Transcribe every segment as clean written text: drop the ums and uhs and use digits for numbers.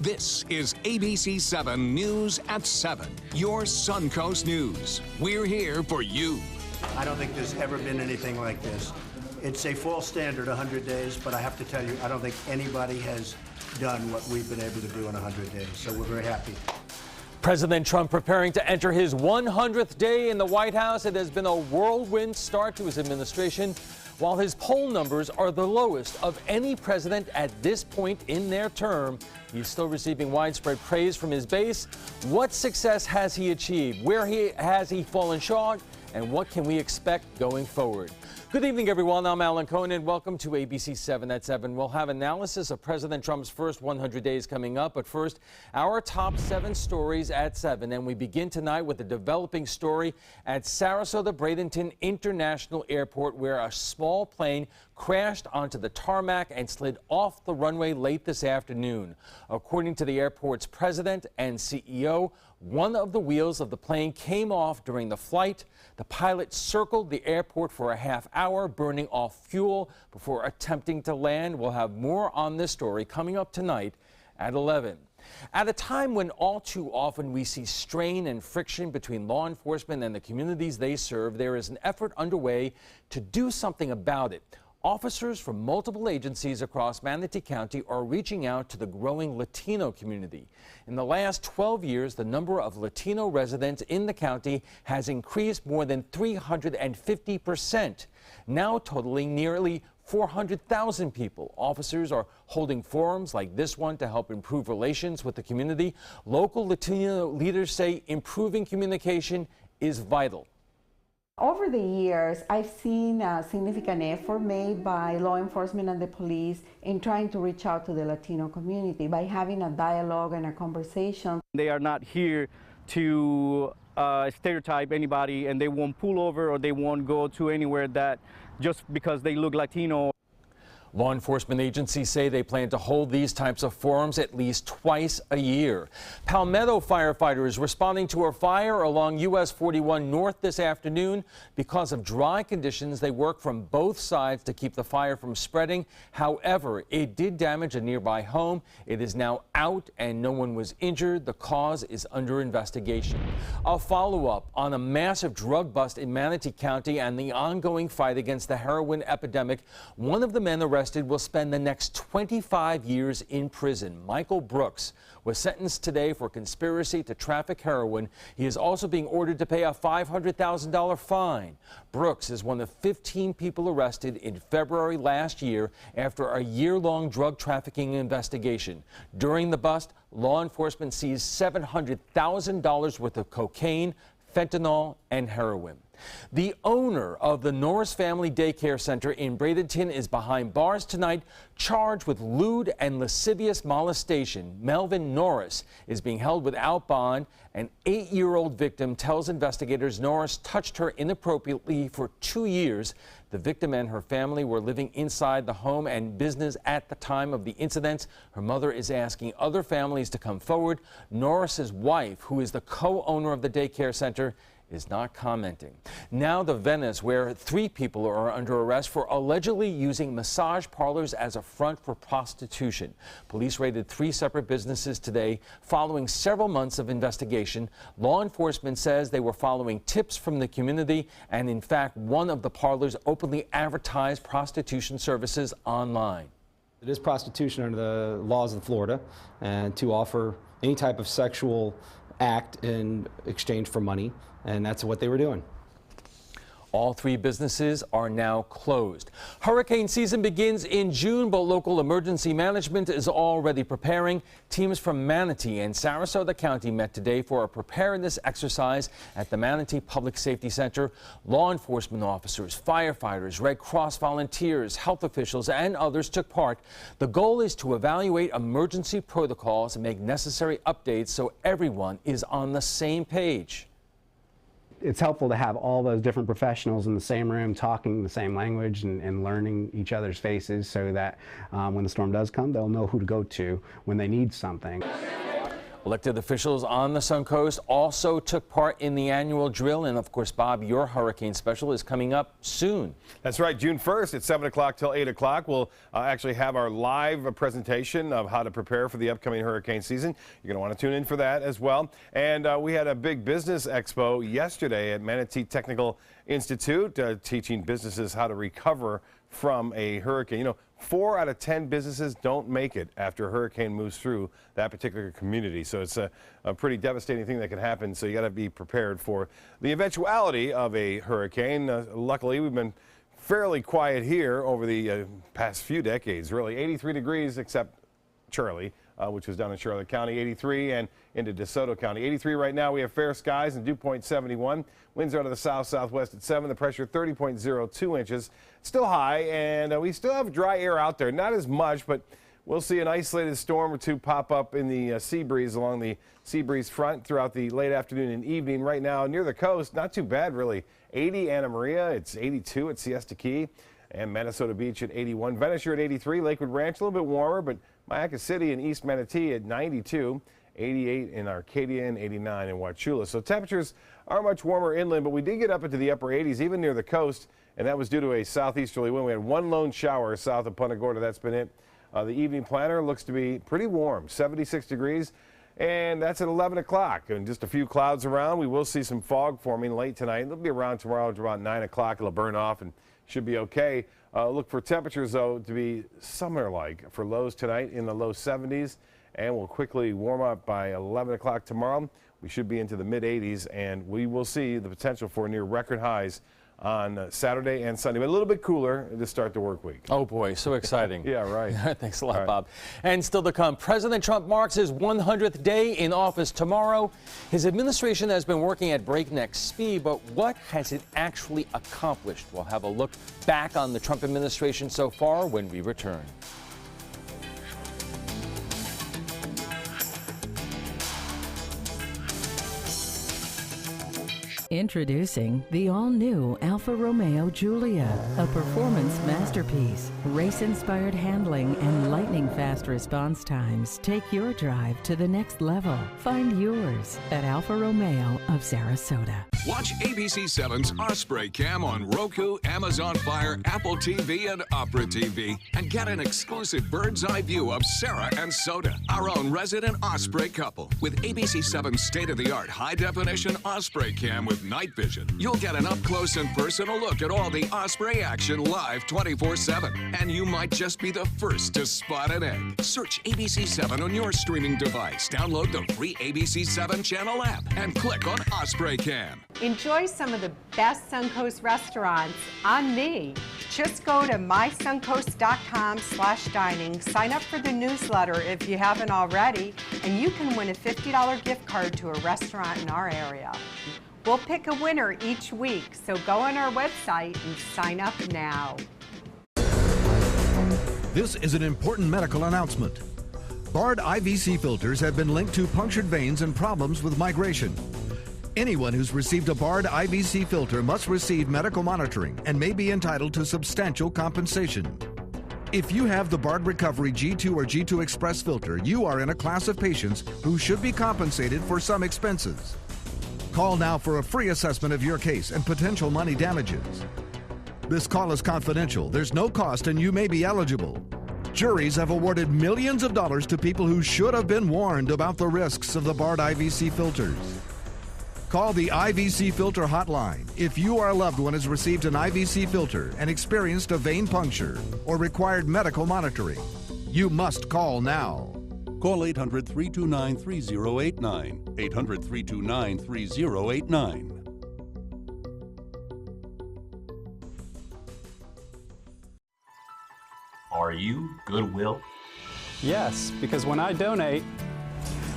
This is ABC7 News at 7, your Suncoast News. We're here for you. I don't think there's ever been anything like this. It's a false standard, 100 days, but I have to tell you, I don't think anybody has done what we've been able to do in 100 days, so we're very happy. President Trump preparing to enter his 100th day in the White House. It has been a whirlwind start to his administration. While his poll numbers are the lowest of any president at this point in their term, he's still receiving widespread praise from his base. What success has he achieved? Where has he fallen short? And what can we expect going forward? Good evening, everyone. I'm Alan Cohen, and welcome to ABC 7 at 7. We'll have analysis of President Trump's first 100 days coming up. But first, our top 7 stories at 7. And we begin tonight with a developing story at Sarasota-Bradenton International Airport, where a small plane crashed onto the tarmac and slid off the runway late this afternoon. According to the airport's president and CEO, one of the wheels of the plane came off during the flight. The pilot circled the airport for a half hour, burning off fuel before attempting to land. We'll have more on this story coming up tonight at 11. At a time when all too often we see strain and friction between law enforcement and the communities they serve, there is an effort underway to do something about it. Officers from multiple agencies across Manatee County are reaching out to the growing Latino community. In the last 12 years, the number of Latino residents in the county has increased more than 350%, now totaling nearly 400,000 people. Officers are holding forums like this one to help improve relations with the community. Local Latino leaders say improving communication is vital. Over the years, I've seen a significant effort made by law enforcement and the police in trying to reach out to the Latino community by having a dialogue and a conversation. They are not here to stereotype anybody, and they won't pull over or they won't go to anywhere that just because they look Latino. Law enforcement agencies say they plan to hold these types of forums at least twice a year. Palmetto firefighters responding to a fire along US 41 North this afternoon. Because of dry conditions, they work from both sides to keep the fire from spreading. However, it did damage a nearby home. It is now out and no one was injured. The cause is under investigation. A follow-up on a massive drug bust in Manatee County and the ongoing fight against the heroin epidemic. One of the men arrested will spend the next 25 years in prison. Michael Brooks was sentenced today for conspiracy to traffic heroin. He is also being ordered to pay a $500,000 fine. Brooks is one of 15 people arrested in February last year after a year-long drug trafficking investigation. During the bust, law enforcement seized $700,000 worth of cocaine, fentanyl, and heroin. The owner of the Norris Family Daycare Center in Bradenton is behind bars tonight, charged with lewd and lascivious molestation. Melvin Norris is being held without bond. An 8-year-old victim tells investigators Norris touched her inappropriately for 2 years. The victim and her family were living inside the home and business at the time of the incidents. Her mother is asking other families to come forward. Norris's wife, who is the co-owner of the daycare center, is not commenting. Now to Venice, where 3 people are under arrest for allegedly using massage parlors as a front for prostitution. Police raided 3 separate businesses today following several months of investigation. Law enforcement says they were following tips from the community, and in fact, one of the parlors openly advertised prostitution services online. It is prostitution under the laws of Florida, and to offer any type of sexual act in exchange for money, and that's what they were doing. All 3 businesses are now closed. Hurricane season begins in June, but local emergency management is already preparing. Teams from Manatee and Sarasota County met today for a preparedness exercise at the Manatee Public Safety Center. Law enforcement officers, firefighters, Red Cross volunteers, health officials, and others took part. The goal is to evaluate emergency protocols and make necessary updates so everyone is on the same page. It's helpful to have all those different professionals in the same room talking the same language and learning each other's faces so that when the storm does come, they'll know who to go to when they need something. Elected officials on the Suncoast also took part in the annual drill. And of course, Bob, your hurricane special is coming up soon. That's right, June 1st at 7 o'clock till 8 o'clock. We'll actually have our live presentation of how to prepare for the upcoming hurricane season. You're going to want to tune in for that as well. And we had a big business expo yesterday at Manatee Technical Institute, teaching businesses how to recover from a hurricane. You know, 4 out of 10 businesses don't make it after a hurricane moves through that particular community. So it's a pretty devastating thing that can happen. So you got to be prepared for the eventuality of a hurricane. Luckily, we've been fairly quiet here over the past few decades, really. 83 degrees except Charlie, which was down in Charlotte County, 83, and into DeSoto County. 83 right now. We have fair skies in Dew Point, 71. Winds are out of the south-southwest at 7. The pressure 30.02 inches. Still high, and we still have dry air out there. Not as much, but we'll see an isolated storm or two pop up in the sea breeze along the sea breeze front throughout the late afternoon and evening. Right now, near the coast, not too bad, really. 80 Anna Maria. It's 82 at Siesta Key and Minnesota Beach at 81. Venice, you're at 83. Lakewood Ranch, a little bit warmer, but Mayaca City and East Manatee at 92. 88 in Arcadia and 89 in Wauchula. So temperatures are much warmer inland, but we did get up into the upper 80s, even near the coast, and that was due to a southeasterly wind. We had one lone shower south of Punta Gorda. That's been it. The evening planner looks to be pretty warm, 76 degrees, and that's at 11 o'clock. And just a few clouds around. We will see some fog forming late tonight. It'll be around tomorrow to about 9 o'clock. It'll burn off and should be okay. Look for temperatures, though, to be summer-like for lows tonight in the low 70s. And we'll quickly warm up by 11 o'clock tomorrow. We should be into the mid-80s, and we will see the potential for near record highs on Saturday and Sunday, but a little bit cooler to start the work week. Oh boy, so exciting. Yeah, right. Thanks a lot, Bob. And still to come, President Trump marks his 100th day in office tomorrow. His administration has been working at breakneck speed, but what has it actually accomplished? We'll have a look back on the Trump administration so far when we return. Introducing the all-new Alfa Romeo Giulia, a performance masterpiece. Race-inspired handling and lightning-fast response times take your drive to the next level. Find yours at Alfa Romeo of Sarasota. Watch ABC7's Osprey Cam on Roku, Amazon Fire, Apple TV, and Opera TV. And get an exclusive bird's-eye view of Sarah and Soda, our own resident Osprey couple. With ABC7's state-of-the-art high-definition Osprey Cam with night vision, you'll get an up-close and personal look at all the Osprey action live 24/7. And you might just be the first to spot an egg. Search ABC7 on your streaming device. Download the free ABC7 channel app and click on Osprey Cam. Enjoy some of the best Suncoast restaurants on me. Just go to mysuncoast.com/dining, sign up for the newsletter if you haven't already, and you can win a $50 gift card to a restaurant in our area. We'll pick a winner each week, so go on our website and sign up now. This is an important medical announcement. Bard IVC filters have been linked to punctured veins and problems with migration. Anyone who's received a Bard IVC filter must receive medical monitoring and may be entitled to substantial compensation. If you have the Bard Recovery G2 or G2 Express filter, you are in a class of patients who should be compensated for some expenses. Call now for a free assessment of your case and potential money damages. This call is confidential. There's no cost and you may be eligible. Juries have awarded millions of dollars to people who should have been warned about the risks of the Bard IVC filters. Call the IVC Filter Hotline if your loved one has received an IVC filter and experienced a vein puncture or required medical monitoring. You must call now. Call 800-329-3089. 800-329-3089. Are you Goodwill? Yes, because when I donate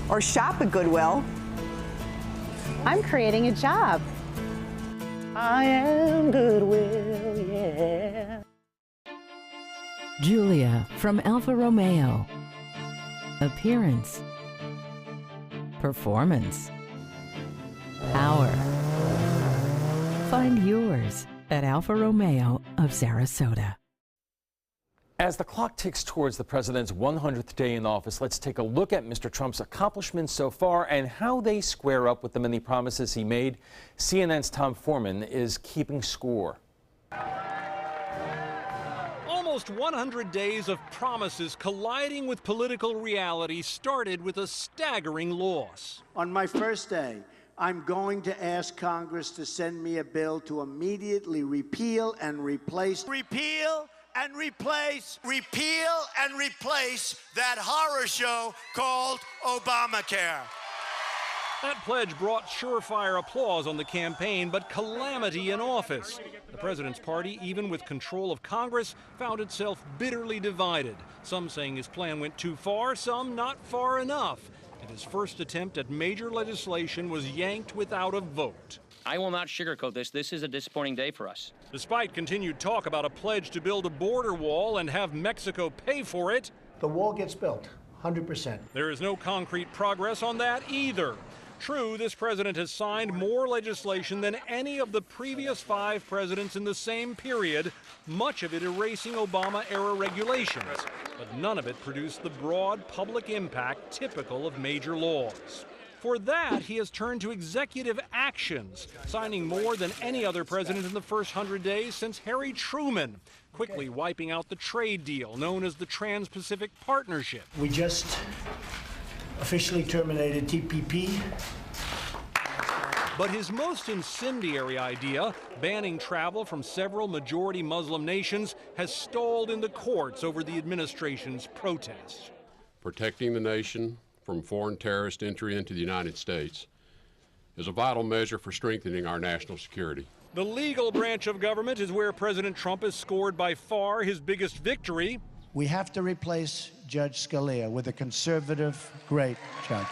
or shop at Goodwill, I'm creating a job. I am Goodwill, yeah. Giulia from Alfa Romeo. Appearance. Performance. Power. Find yours at Alfa Romeo of Sarasota. As the clock ticks towards the president's 100th day in office, let's take a look at Mr. Trump's accomplishments so far and how they square up with the many promises he made. CNN's Tom Foreman is keeping score. Almost 100 days of promises colliding with political reality started with a staggering loss. On my first day, I'm going to ask Congress to send me a bill to immediately repeal and replace. Repeal and replace that horror show called Obamacare. That pledge brought surefire applause on the campaign, but calamity in office. The president's party, even with control of Congress, found itself bitterly divided. Some saying his plan went too far, some not far enough. And his first attempt at major legislation was yanked without a vote. I will not sugarcoat this. This is a disappointing day for us. Despite continued talk about a pledge to build a border wall and have Mexico pay for it, The wall gets built, 100%. there is no concrete progress on that either. True, this president has signed more legislation than any of the previous 5 presidents in the same period, much of it erasing Obama-era regulations. But none of it produced the broad public impact typical of major laws. For that, he has turned to executive actions, signing more than any other president in the first 100 days since Harry Truman, quickly wiping out the trade deal known as the Trans-Pacific Partnership. We just officially terminated TPP. But his most incendiary idea, banning travel from several majority Muslim nations, has stalled in the courts over the administration's protests. Protecting the nation from foreign terrorist entry into the United States is a vital measure for strengthening our national security. The legal branch of government is where President Trump has scored by far his biggest victory. We have to replace Judge Scalia with a conservative, great judge.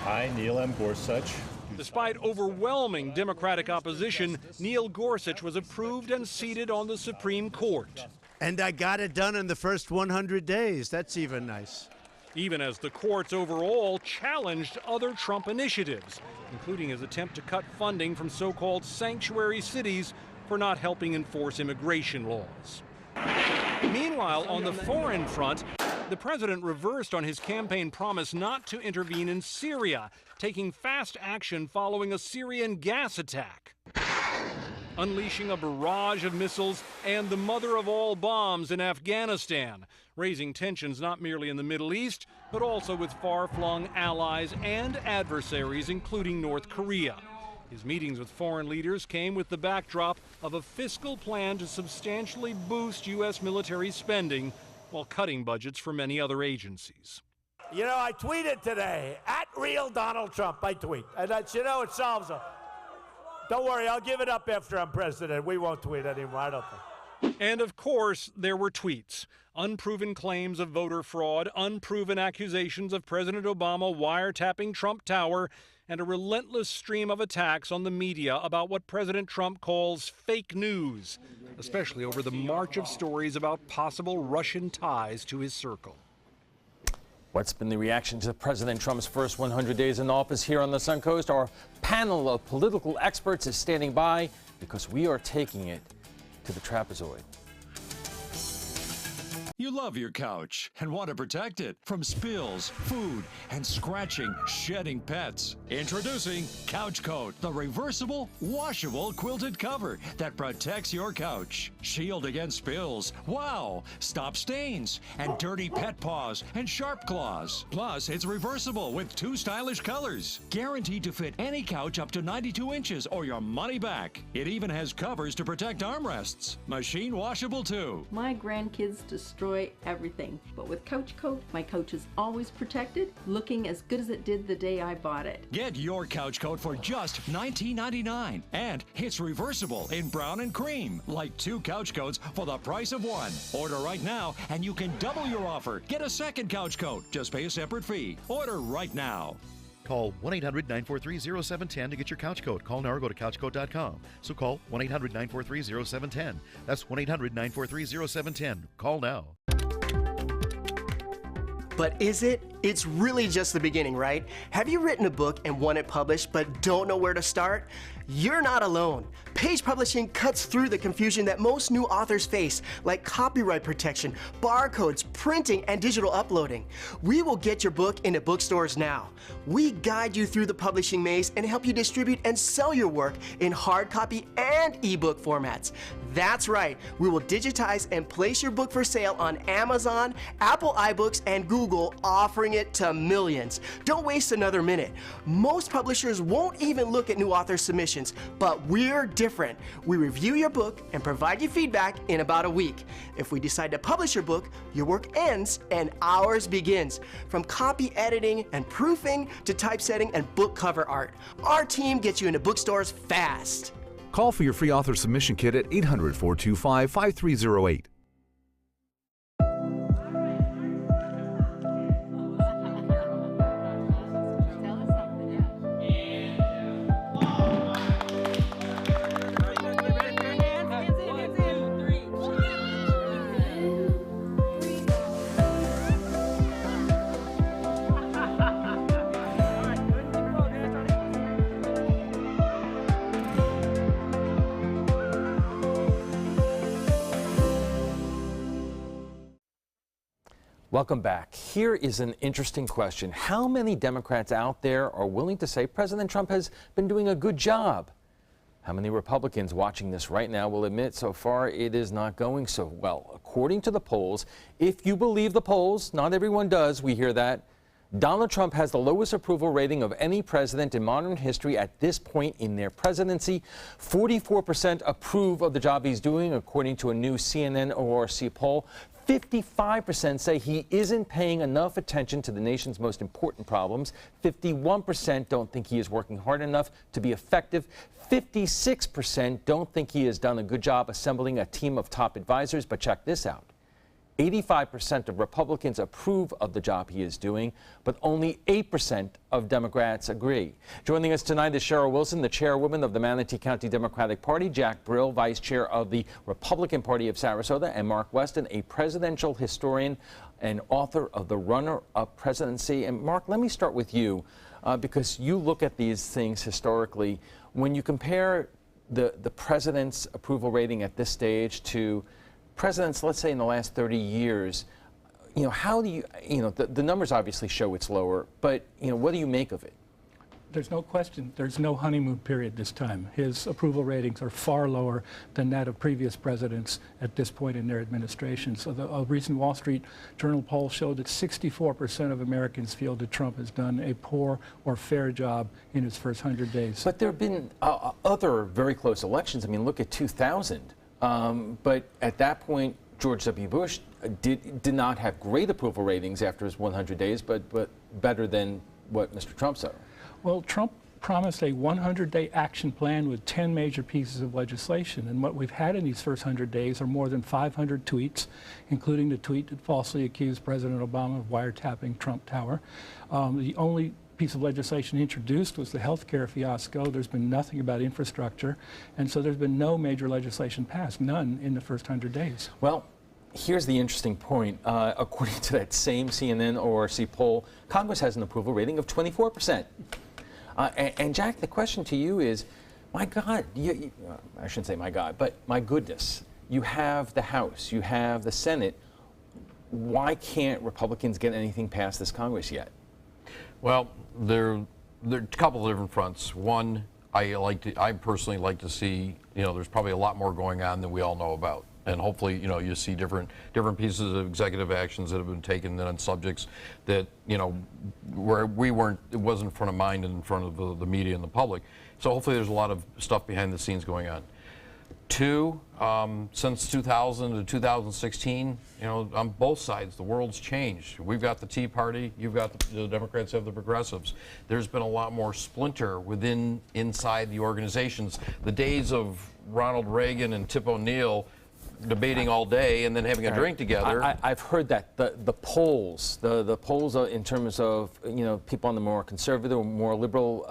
I, Neil M. Gorsuch. Despite overwhelming Democratic opposition, Neil Gorsuch was approved and seated on the Supreme Court. And I got it done in the first 100 days. That's even nice. Even as the courts overall challenged other Trump initiatives, including his attempt to cut funding from so-called sanctuary cities for not helping enforce immigration laws. Meanwhile, on the foreign front, the president reversed on his campaign promise not to intervene in Syria, taking fast action following a Syrian gas attack, unleashing a barrage of missiles and the mother of all bombs in Afghanistan, raising tensions not merely in the Middle East, but also with far-flung allies and adversaries, including North Korea. His meetings with foreign leaders came with the backdrop of a fiscal plan to substantially boost U.S. military spending while cutting budgets for many other agencies. You know, I tweeted today, @RealDonaldTrump, I tweet. And that's, you know, it solves it. Don't worry, I'll give it up after I'm president. We won't tweet anymore, I don't think. And of course, there were tweets. Unproven claims of voter fraud, unproven accusations of President Obama wiretapping Trump Tower, and a relentless stream of attacks on the media about what President Trump calls fake news, especially over the march of stories about possible Russian ties to his circle. What's been the reaction to President Trump's first 100 days in office here on the Suncoast? Our panel of political experts is standing by because we are taking it to the trapezoid. You love your couch and want to protect it from spills, food, and scratching, shedding pets. Introducing Couch Coat, the reversible, washable quilted cover that protects your couch. Shield against spills. Wow! Stop stains and dirty pet paws and sharp claws. Plus, it's reversible with 2 stylish colors. Guaranteed to fit any couch up to 92 inches or your money back. It even has covers to protect armrests. Machine washable too. My grandkids destroy everything, but with Couch Coat, my couch is always protected, looking as good as it did the day I bought it. Get your Couch Coat for just $19.99, and it's reversible in brown and cream, like 2 couch coats for the price of 1. Order right now, and you can double your offer. Get a second Couch Coat. Just pay a separate fee. Order right now. Call 1-800-943-0710 to get your couch coat. Call now or go to couchcoat.com. So call 1-800-943-0710. That's 1-800-943-0710. Call now. But is it? It's really just the beginning, right? Have you written a book and want it published but don't know where to start? You're not alone. Page Publishing cuts through the confusion that most new authors face, like copyright protection, barcodes, printing, and digital uploading. We will get your book into bookstores now. We guide you through the publishing maze and help you distribute and sell your work in hard copy and ebook formats. That's right, we will digitize and place your book for sale on Amazon, Apple iBooks, and Google, offering it to millions. Don't waste another minute. Most publishers won't even look at new author submissions, but we're different. We review your book and provide you feedback in about a week. If we decide to publish your book, your work ends and ours begins. From copy editing and proofing to typesetting and book cover art, our team gets you into bookstores fast. Call for your free author submission kit at 800-425-5308. Welcome back. Here is an interesting question. How many Democrats out there are willing to say President Trump has been doing a good job? How many Republicans watching this right now will admit so far it is not going so well? According to the polls, if you believe the polls, not everyone does, we hear that, Donald Trump has the lowest approval rating of any president in modern history at this point in their presidency. 44% approve of the job he's doing, according to a new CNN ORC poll. 55% say he isn't paying enough attention to the nation's most important problems. 51% don't think he is working hard enough to be effective. 56% don't think he has done a good job assembling a team of top advisors. But check this out. 85% of Republicans approve of the job he is doing, but only 8% of Democrats agree. Joining us tonight is Cheryl Wilson, the chairwoman of the Manatee County Democratic Party, Jack Brill, vice chair of the Republican Party of Sarasota, and Mark Weston, a presidential historian and author of The Runner-Up Presidency. And Mark, let me start with you, because you look at these things historically. When you compare the president's approval rating at this stage to presidents, let's say in the last 30 years, how do you, the numbers obviously show it's lower, but, what do you make of it? There's no question. There's no honeymoon period this time. His approval ratings are far lower than that of previous presidents at this point in their administration. So a recent Wall Street Journal poll showed that 64% of Americans feel that Trump has done a poor or fair job in his first 100 days. But there have been other very close elections. I mean, look at 2000. But at that point, George W. Bush did not have great approval ratings after his 100 days, but better than what Mr. Trump saw. Well, Trump promised a 100-day action plan with 10 major pieces of legislation. And what we've had in these first 100 days are more than 500 tweets, including the tweet that falsely accused President Obama of wiretapping Trump Tower. The only piece of legislation introduced was the health care fiasco. There's been nothing about infrastructure. And so there's been no major legislation passed, none in the first 100 days. Well, here's the interesting point. According to that same CNN ORC poll, Congress has an approval rating of 24%. And Jack, the question to you is, my God, I shouldn't say my God, but my goodness, you have the House, you have the Senate. Why can't Republicans get anything past this Congress yet? Well, there are a couple of different fronts. One, I personally like to see, there's probably a lot more going on than we all know about. And hopefully, you see different pieces of executive actions that have been taken on subjects that, where it wasn't in front of mind and in front of the media and the public. So hopefully there's a lot of stuff behind the scenes going on. Two, since 2000 to 2016, on both sides, the world's changed. We've got the Tea Party, you've got the Democrats have the Progressives. There's been a lot more splinter inside the organizations. The days of Ronald Reagan and Tip O'Neill debating all day and then having a drink together. I've heard that the polls, the polls in terms of people on the more conservative, more liberal,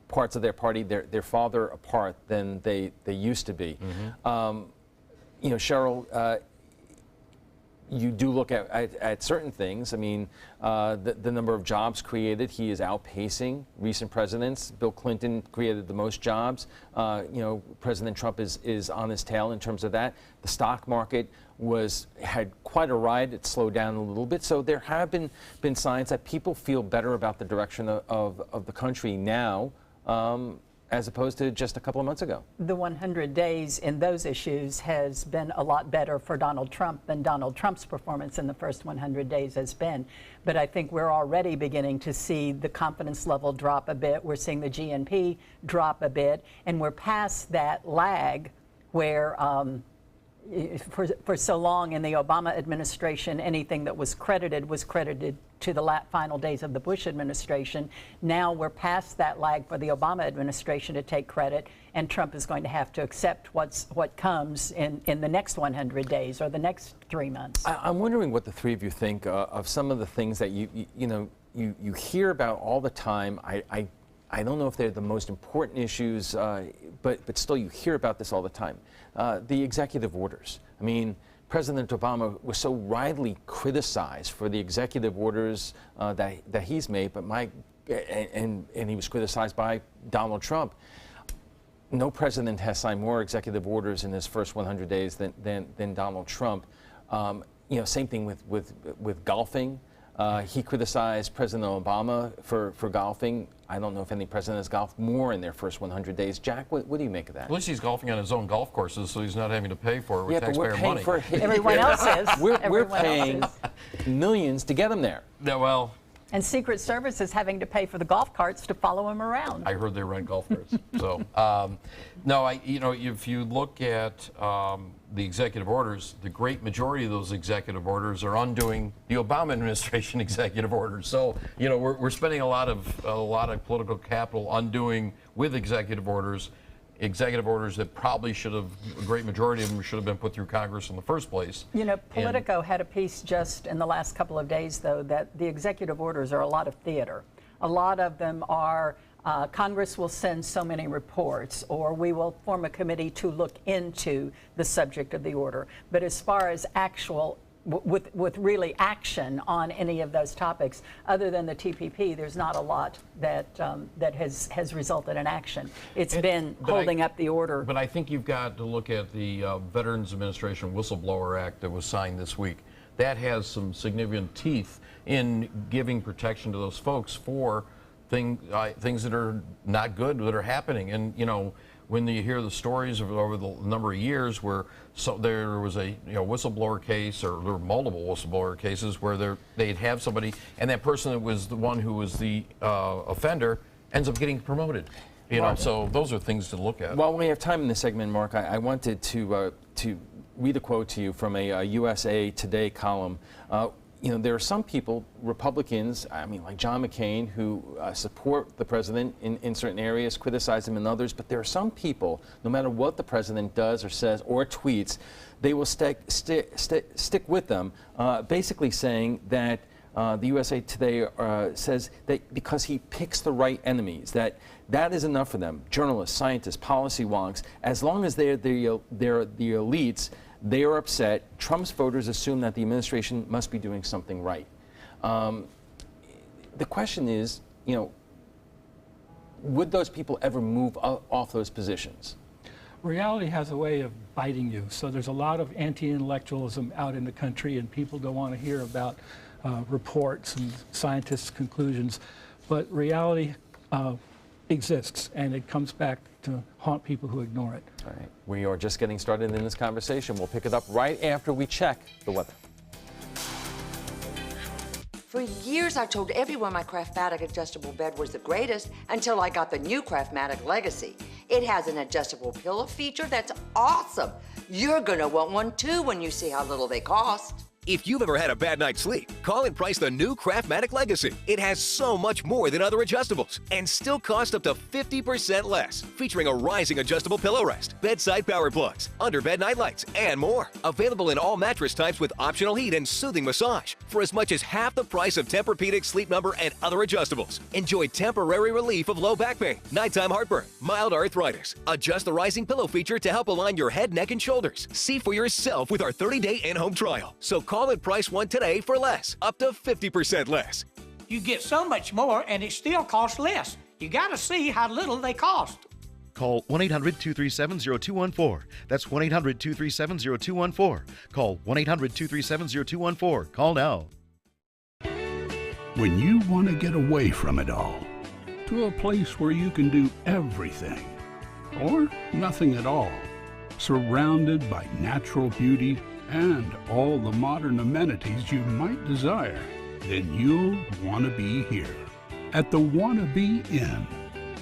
parts of their party, they're farther apart than they used to be. Mm-hmm. Cheryl, you do look at certain things. I mean, the number of jobs created, he is outpacing recent presidents. Bill Clinton created the most jobs. President Trump is on his tail in terms of that. The stock market had quite a ride. It slowed down a little bit. So there have been signs that people feel better about the direction of the country now, as opposed to just a couple of months ago. The 100 days in those issues has been a lot better for Donald Trump than Donald Trump's performance in the first 100 days has been. But I think we're already beginning to see the confidence level drop a bit. We're seeing the GNP drop a bit, and we're past that lag where for so long in the Obama administration, anything that was credited to the final days of the Bush administration. Now we're past that lag for the Obama administration to take credit, and Trump is going to have to accept what comes in the next 100 days or the next 3 months. I'm wondering what the three of you think of some of the things that you hear about all the time. I don't know if they're the most important issues, but still you hear about this all the time. The executive orders. I mean, President Obama was so widely criticized for the executive orders that he's made, but and he was criticized by Donald Trump. No president has signed more executive orders in his first 100 days than Donald Trump. Same thing with golfing. He criticized President Obama for golfing. I don't know if any president has golfed more in their first 100 days. Jack, what do you make of that? At least he's golfing on his own golf courses, so he's not having to pay for it with taxpayer money. Everyone else is. We're paying millions to get him there. Yeah, well. And Secret Service is having to pay for the golf carts to follow him around. I heard they rent golf carts. So, no, if you look at the executive orders, the great majority of those executive orders are undoing the Obama administration executive orders. So, we're spending a lot of political capital undoing with executive orders that probably a great majority of them should have been put through Congress in the first place. Politico had a piece just in the last couple of days, though, that the executive orders are a lot of theater. A lot of them are Congress will send so many reports, or we will form a committee to look into the subject of the order. But as far as actual with really action on any of those topics, other than the TPP, there's not a lot that has resulted in action. It's been holding up the order. But I think you've got to look at the Veterans Administration Whistleblower Act that was signed this week. That has some significant teeth in giving protection to those folks for things that are not good that are happening. And when you hear the stories over the number of years where there was a whistleblower case, or there were multiple whistleblower cases where they'd have somebody, and that person that was the one who was the offender ends up getting promoted. So those are things to look at. While we have time in this segment, Mark, I wanted to read a quote to you from a USA Today column. There are some people, Republicans, like John McCain, who support the president in certain areas, criticize him in others, but there are some people, no matter what the president does or says or tweets, they will stick with them, basically saying that the USA Today says that because he picks the right enemies, that is enough for them. Journalists, scientists, policy wonks, as long as they're the elites, they are upset. Trump's voters assume that the administration must be doing something right. The question is, would those people ever move off those positions? Reality has a way of biting you. So there's a lot of anti-intellectualism out in the country, and people don't want to hear about reports and scientists' conclusions. But reality exists, and it comes back to haunt people who ignore it. All right. We are just getting started in this conversation. We'll pick it up right after we check the weather. For years, I told everyone my Craftmatic adjustable bed was the greatest until I got the new Craftmatic Legacy. It has an adjustable pillow feature that's awesome. You're gonna want one too when you see how little they cost. If you've ever had a bad night's sleep, call and price the new Craftmatic Legacy. It has so much more than other adjustables and still costs up to 50% less. Featuring a rising adjustable pillow rest, bedside power plugs, underbed night lights, and more. Available in all mattress types with optional heat and soothing massage for as much as half the price of Tempur-Pedic, Sleep Number, and other adjustables. Enjoy temporary relief of low back pain, nighttime heartburn, mild arthritis. Adjust the rising pillow feature to help align your head, neck, and shoulders. See for yourself with our 30-day in-home trial. So Call and price one today for less, up to 50% less. You get so much more and it still costs less. You gotta see how little they cost. Call 1-800-237-0214. That's 1-800-237-0214. Call 1-800-237-0214. Call now. When you want to get away from it all, to a place where you can do everything, or nothing at all, surrounded by natural beauty and all the modern amenities you might desire, then you'll want to be here at the Wanna Be Inn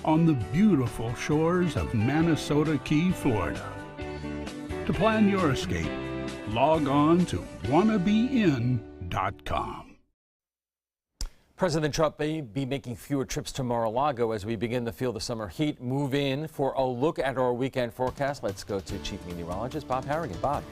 on the beautiful shores of Manasota Key, Florida. To plan your escape, log on to wannabein.com. President Trump may be making fewer trips to Mar-a-Lago as we begin to feel the summer heat move in. For a look at our weekend forecast, let's go to Chief Meteorologist Bob Harrigan. Bob.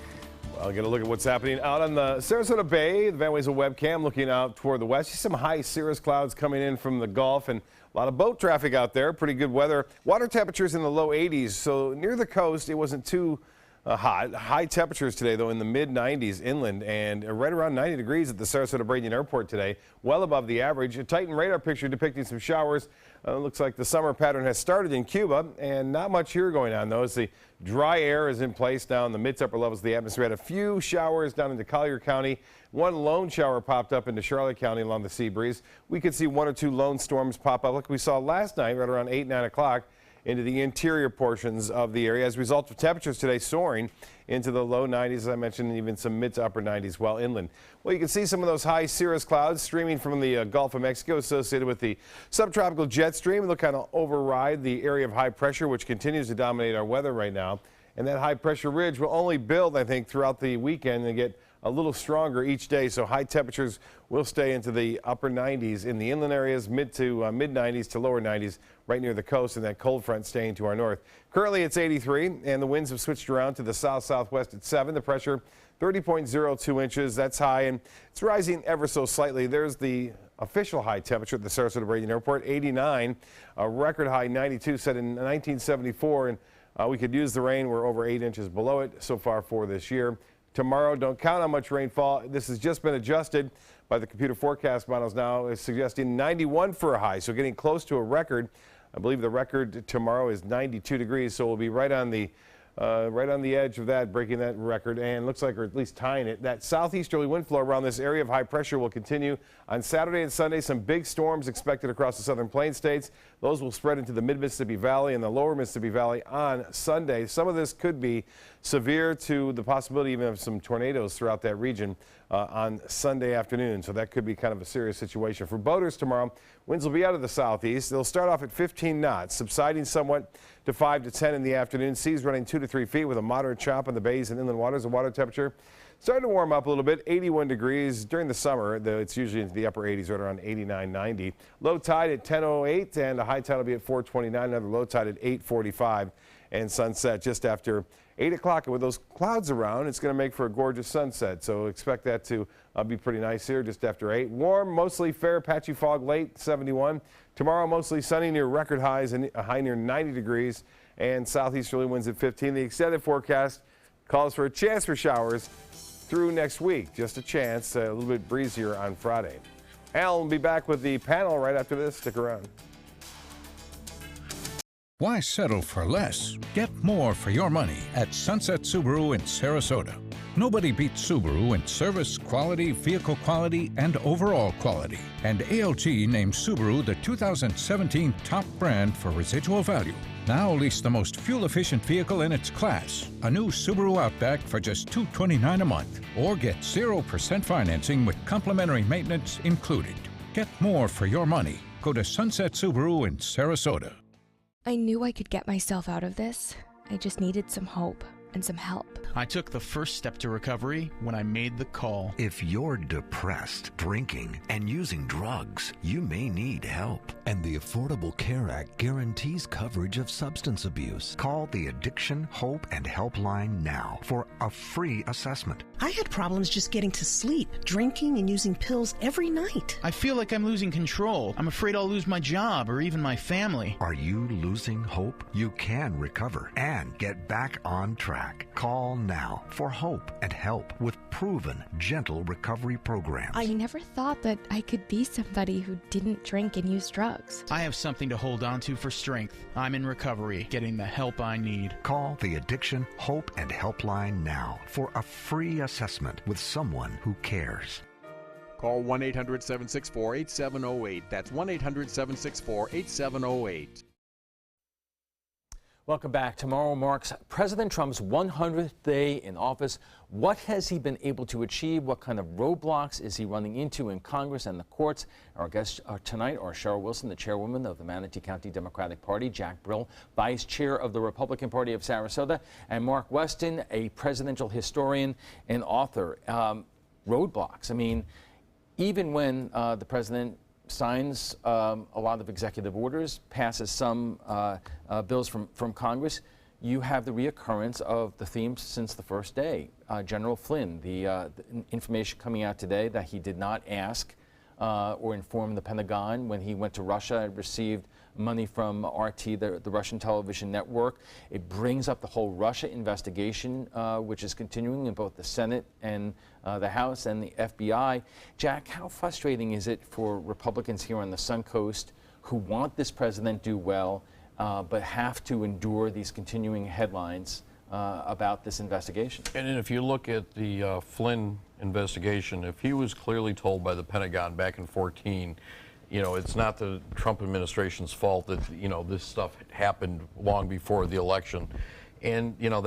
I'll get a look at what's happening out on the Sarasota Bay. The Van Wezel webcam looking out toward the west. See some high cirrus clouds coming in from the Gulf and a lot of boat traffic out there. Pretty good weather. Water temperatures in the low 80s. So near the coast, it wasn't too hot. High temperatures today, though, in the mid-90s inland and right around 90 degrees at the Sarasota Bradenton Airport today, well above the average. A Titan radar picture depicting some showers. Looks like the summer pattern has started in Cuba and not much here going on, though, as the dry air is in place down in the mid to upper levels of the atmosphere. Had a few showers down into Collier County. One lone shower popped up into Charlotte County along the sea breeze. We could see one or two lone storms pop up like we saw last night right around 8, 9 o'clock. Into the interior portions of the area as a result of temperatures today soaring into the low 90s, as I mentioned, and even some mid to upper 90s while inland. Well, you can see some of those high cirrus clouds streaming from the Gulf of Mexico associated with the subtropical jet stream. They'll kind of override the area of high pressure, which continues to dominate our weather right now. And that high pressure ridge will only build, I think, throughout the weekend and get a little stronger each day. So high temperatures will stay into the upper 90s in the inland areas, mid 90s to lower 90s right near the coast, and that cold front staying to our north. Currently it's 83 and the winds have switched around to the south-southwest at 7. The pressure 30.02 inches. That's high and it's rising ever so slightly. There's the official high temperature at the Sarasota Bradenton Airport, 89, a record high 92 set in 1974, and we could use the rain. We're over 8 inches below it so far for this year. Tomorrow, don't count on much rainfall. This has just been adjusted by the computer forecast models now. Is suggesting 91 for a high, so getting close to a record. I believe the record tomorrow is 92 degrees, so we'll be right on the edge of that, breaking that record, and looks like we're at least tying it. That southeasterly wind flow around this area of high pressure will continue on Saturday and Sunday. Some big storms expected across the southern plains states. Those will spread into the mid-Mississippi Valley and the lower Mississippi Valley on Sunday. Some of this could be severe to the possibility even of some tornadoes throughout that region on Sunday afternoon. So that could be kind of a serious situation. For boaters tomorrow, winds will be out of the southeast. They'll start off at 15 knots, subsiding somewhat to 5 to 10 in the afternoon. Seas running 2 to 3 feet with a moderate chop in the bays and inland waters. The water temperature starting to warm up a little bit, 81 degrees. During the summer, though, it's usually into the upper 80s, right around 89, 90. Low tide at 10:08 and the high tide will be at 4:29. Another low tide at 8:45 and sunset just after 8 o'clock. And with those clouds around, it's going to make for a gorgeous sunset. So expect that to be pretty nice here just after 8. Warm, mostly fair, patchy fog late, 71. Tomorrow, mostly sunny near record highs and a high near 90 degrees and southeasterly winds at 15. The extended forecast calls for a chance for showers through next week. Just a chance, a little bit breezier on Friday. Alan will be back with the panel right after this. Stick around. Why settle for less? Get more for your money at Sunset Subaru in Sarasota. Nobody beats Subaru in service, quality, vehicle quality, and overall quality. And ALG named Subaru the 2017 top brand for residual value. Now lease the most fuel-efficient vehicle in its class, a new Subaru Outback for just $229 a month. Or get 0% financing with complimentary maintenance included. Get more for your money. Go to Sunset Subaru in Sarasota. I knew I could get myself out of this. I just needed some hope and some help. I took the first step to recovery when I made the call. If you're depressed, drinking, and using drugs, you may need help. And the Affordable Care Act guarantees coverage of substance abuse. Call the Addiction, Hope, and Helpline now for a free assessment. I had problems just getting to sleep, drinking and using pills every night. I feel like I'm losing control. I'm afraid I'll lose my job or even my family. Are you losing hope? You can recover and get back on track. track. Call now for hope and help with proven, gentle recovery programs. I never thought that I could be somebody who didn't drink and use drugs. I have something to hold on to for strength. I'm in recovery, getting the help I need. Call the Addiction Hope and Helpline now for a free assessment with someone who cares. Call 1-800-764-8708. That's 1-800-764-8708. Welcome back. Tomorrow marks President Trump's 100th day in office. What has he been able to achieve? What kind of roadblocks is he running into in Congress and the courts? Our guests tonight are Cheryl Wilson, the chairwoman of the Manatee County Democratic Party, Jack Brill, vice chair of the Republican Party of Sarasota, and Mark Weston, a presidential historian and author. Roadblocks. I mean, even when the president signs a lot of executive orders, passes some bills from Congress, you have the reoccurrence of the themes since the first day. General Flynn, the information coming out today that he did not ask or inform the Pentagon when he went to Russia and received money from RT, the Russian television network. It brings up the whole Russia investigation, which is continuing in both the Senate and the House and the FBI. Jack, how frustrating is it for Republicans here on the Suncoast who want this president to do well, but have to endure these continuing headlines about this investigation? And if you look at the Flynn investigation, if he was clearly told by the Pentagon back in 2014, you know, it's not the Trump administration's fault that, you know, this stuff happened long before the election. And, you know,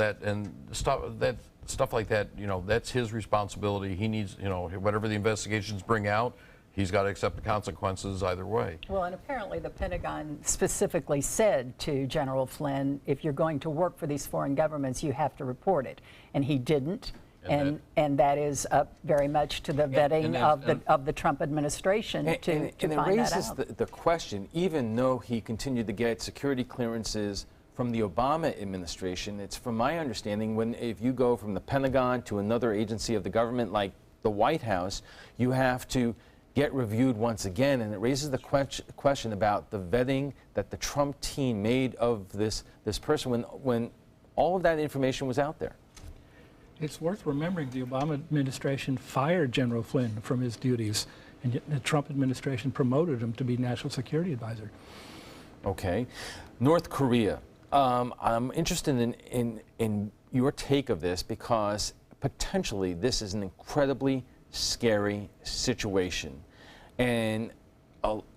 stuff like that, you know, that's his responsibility. He needs, you know, whatever the investigations bring out, he's got to accept the consequences either way. Well, and apparently the Pentagon specifically said to General Flynn, if you're going to work for these foreign governments, you have to report it. And he didn't. And that is up very much to the vetting of the Trump administration to find that out. And it raises the question, even though he continued to get security clearances from the Obama administration, it's from my understanding, if you go from the Pentagon to another agency of the government like the White House, you have to get reviewed once again, and it raises the question about the vetting that the Trump team made of this person when all of that information was out there. It's worth remembering the Obama administration fired General Flynn from his duties, and yet the Trump administration promoted him to be National Security Advisor. Okay. North Korea. I'm interested in your take of this because potentially this is an incredibly scary situation. And,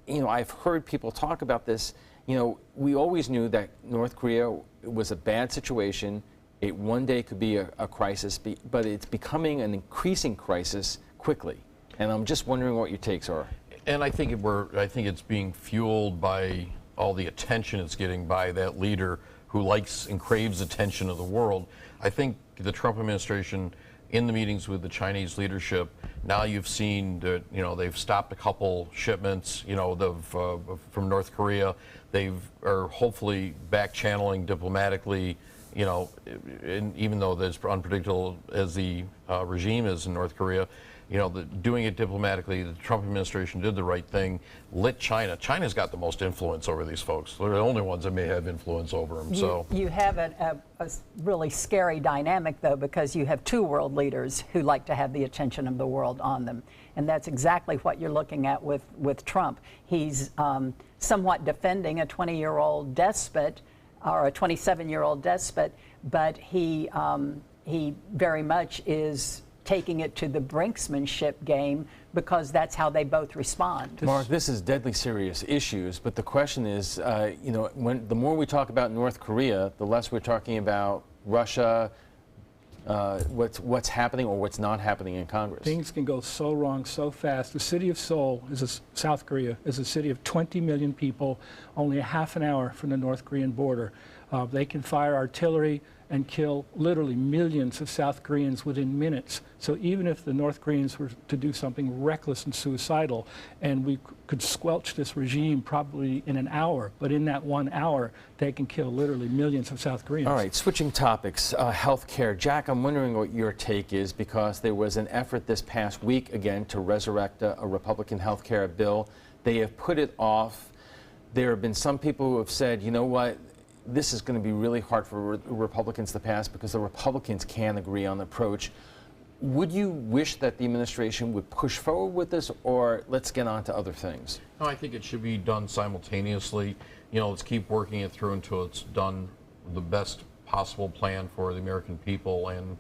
you know, I've heard people talk about this. You know, we always knew that North Korea was a bad situation. It one day could be a crisis, but it's becoming an increasing crisis quickly. And I'm just wondering what your takes are. And I think it's being fueled by all the attention it's getting by that leader who likes and craves attention of the world. I think the Trump administration, in the meetings with the Chinese leadership, now you've seen that, you know, they've stopped a couple shipments, you know, from North Korea. They are hopefully back channeling diplomatically, you know, even though as unpredictable as the regime is in North Korea, you know, doing it diplomatically, the Trump administration did the right thing, lit China. China's got the most influence over these folks. They're the only ones that may have influence over them. You have a really scary dynamic, though, because you have two world leaders who like to have the attention of the world on them. And that's exactly what you're looking at with Trump. He's somewhat defending a 20-year-old despot, or a 27-year-old despot, but he very much is taking it to the brinksmanship game because that's how they both respond. Mark, this is deadly serious issues, but the question is, you know, the more we talk about North Korea, the less we're talking about Russia, what's happening or what's not happening in Congress. Things can go so wrong so fast. The city of Seoul, South Korea, is a city of 20 million people, only a half an hour from the North Korean border. They can fire artillery and kill literally millions of South Koreans within minutes. So even if the North Koreans were to do something reckless and suicidal, and we could squelch this regime probably in an hour, but in that 1 hour, they can kill literally millions of South Koreans. All right, switching topics, health care. Jack, I'm wondering what your take is, because there was an effort this past week, again, to resurrect a Republican health care bill. They have put it off. There have been some people who have said, you know what, this is going to be really hard for Republicans to pass because the Republicans can't agree on the approach. Would you wish that the administration would push forward with this, or let's get on to other things? No, I think it should be done simultaneously. You know, let's keep working it through until it's done the best possible plan for the American people, and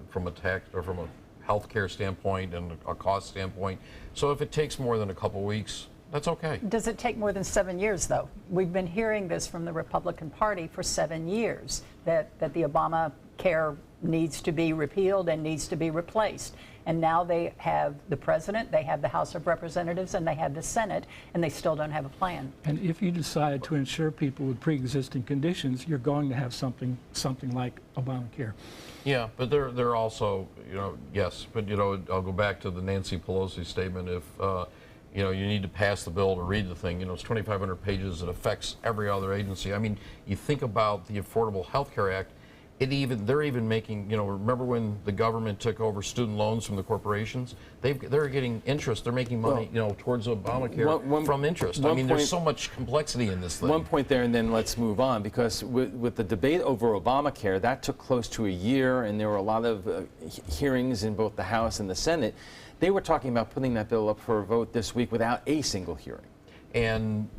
from a tax or from a healthcare standpoint and a cost standpoint. So if it takes more than a couple weeks, that's okay. Does it take more than 7 years, though? We've been hearing this from the Republican Party for 7 years, that the Obamacare needs to be repealed and needs to be replaced. And now they have the president, they have the House of Representatives, and they have the Senate, and they still don't have a plan. And if you decide to insure people with pre-existing conditions, you're going to have something like Obamacare. Yeah, but they're also, you know, yes, but you know, I'll go back to the Nancy Pelosi statement. If you know, you need to pass the bill to read the thing. You know, it's 2,500 pages. It affects every other agency. I mean, you think about the Affordable Health Care Act. They're even making, you know, remember when the government took over student loans from the corporations? They're getting interest. They're making money, you know, towards Obamacare from interest. I mean, there's so much complexity in this thing. One point there, and then let's move on, because with the debate over Obamacare, that took close to a year, and there were a lot of hearings in both the House and the Senate. They were talking about putting that bill up for a vote this week without a single hearing. And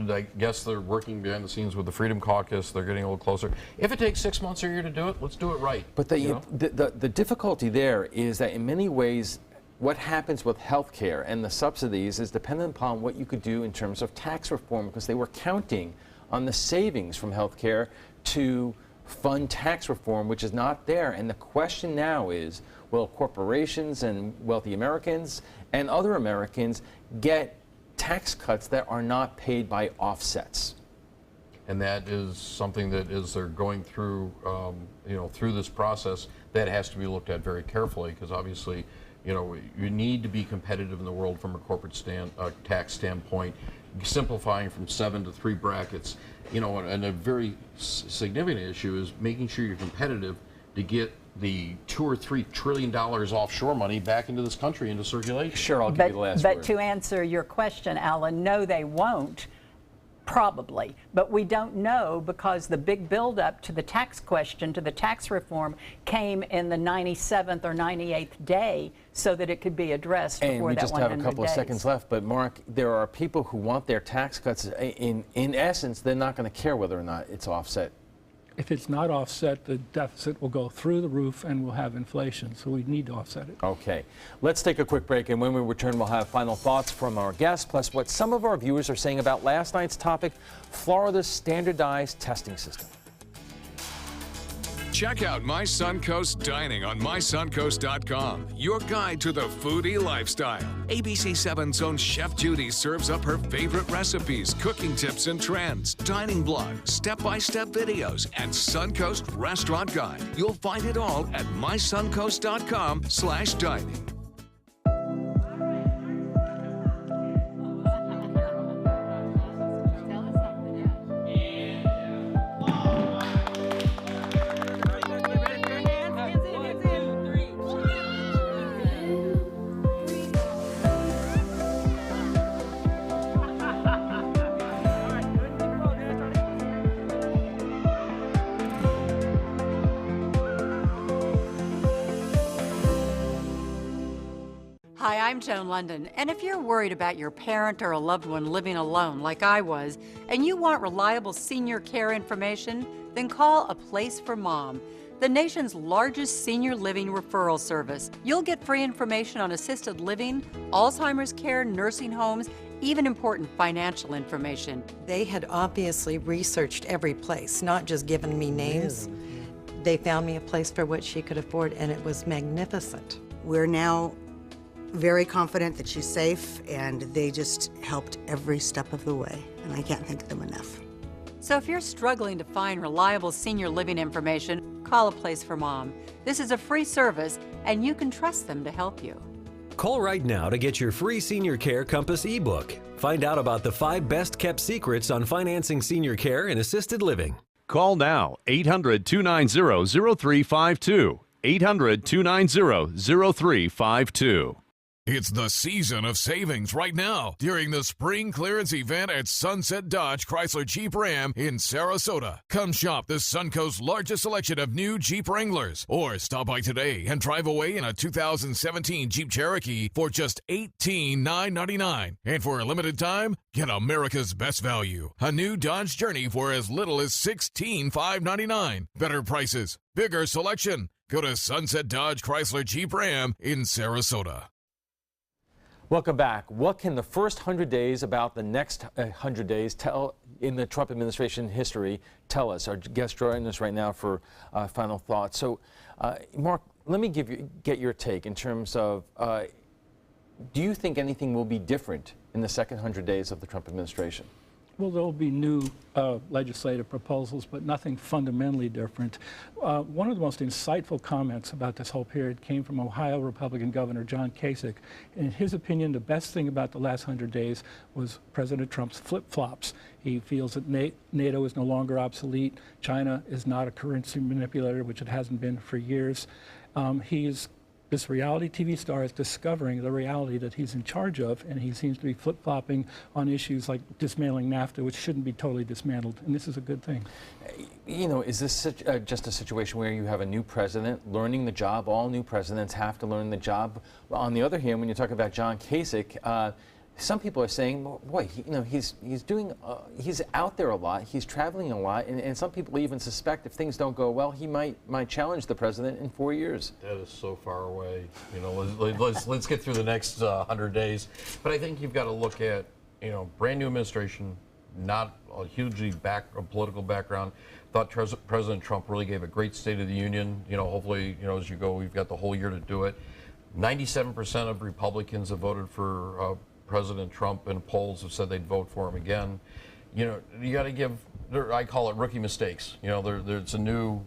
I guess they're working behind the scenes with the Freedom Caucus. They're getting a little closer. If it takes 6 months or a year to do it, let's do it right. But the difficulty there is that in many ways, what happens with health care and the subsidies is dependent upon what you could do in terms of tax reform, because they were counting on the savings from health care to fund tax reform, which is not there. And the question now is, will corporations and wealthy Americans and other Americans get tax cuts that are not paid by offsets? And that is something that, as they're going through, you know, through this process, that has to be looked at very carefully, because obviously, you know, you need to be competitive in the world from a corporate tax standpoint. Simplifying from 7 to 3 brackets, you know, and a very significant issue is making sure you're competitive to get the $2 or $3 trillion offshore money back into this country, into circulation. Sure, I'll give you the last word. But to answer your question, Alan, no, they won't, probably. But we don't know, because the big buildup to the tax question, to the tax reform, came in the 97th or 98th day, so that it could be addressed before that 100 days. And we just have a couple of seconds left, but Mark, there are people who want their tax cuts. In essence, they're not going to care whether or not it's offset. If it's not offset, the deficit will go through the roof and we'll have inflation, so we need to offset it. Okay, let's take a quick break, and when we return, we'll have final thoughts from our guests, plus what some of our viewers are saying about last night's topic, Florida's standardized testing system. Check out My Suncoast Dining on mysuncoast.com, your guide to the foodie lifestyle. ABC7's own Chef Judy serves up her favorite recipes, cooking tips and trends, dining blogs, step-by-step videos, and Suncoast Restaurant Guide. You'll find it all at mysuncoast.com/dining. Hi, I'm Joan London, and if you're worried about your parent or a loved one living alone like I was, and you want reliable senior care information, then call A Place for Mom, the nation's largest senior living referral service. You'll get free information on assisted living, Alzheimer's care, nursing homes, even important financial information. They had obviously researched every place, not just given me names. They found me a place for what she could afford, and it was magnificent. We're now very confident that she's safe, and they just helped every step of the way, and I can't thank them enough. So if you're struggling to find reliable senior living information, call A Place for Mom. This is a free service, and you can trust them to help you. Call right now to get your free Senior Care Compass ebook. Find out about the 5 best-kept secrets on financing senior care and assisted living. Call now, 800-290-0352. 800-290-0352. It's the season of savings right now during the spring clearance event at Sunset Dodge Chrysler Jeep Ram in Sarasota. Come shop the Suncoast's largest selection of new Jeep Wranglers, or stop by today and drive away in a 2017 Jeep Cherokee for just $18,999. And for a limited time, get America's best value, a new Dodge Journey for as little as $16,599. Better prices, bigger selection. Go to Sunset Dodge Chrysler Jeep Ram in Sarasota. Welcome back. What can the first 100 days about the next 100 days tell in the Trump administration history tell us? Our guest joining us right now for final thoughts. So, Mark, let me get your take in terms of, do you think anything will be different in the second 100 days of the Trump administration? Well, there will be new legislative proposals, but nothing fundamentally different. One of the most insightful comments about this whole period came from Ohio Republican Governor John Kasich. In his opinion, the best thing about the last 100 days was President Trump's flip-flops. He feels that NATO is no longer obsolete. China is not a currency manipulator, which it hasn't been for years. This reality TV star is discovering the reality that he's in charge of, and he seems to be flip-flopping on issues like dismantling NAFTA, which shouldn't be totally dismantled, and this is a good thing. You know, is this just a situation where you have a new president learning the job? All new presidents have to learn the job. On the other hand, when you talk about John Kasich, some people are saying, well, boy, he's out there a lot, he's traveling a lot, and some people even suspect if things don't go well, he might challenge the president in 4 years. That is so far away. You know, let's get through the next 100 days. But I think you've got to look at, you know, brand new administration, not a hugely political background. Thought President Trump really gave a great State of the Union. You know, hopefully, you know, as you go, we've got the whole year to do it. 97% of Republicans have voted for President Trump, and polls have said they'd vote for him again. You know, you got to give, I call it rookie mistakes. You know, it's a new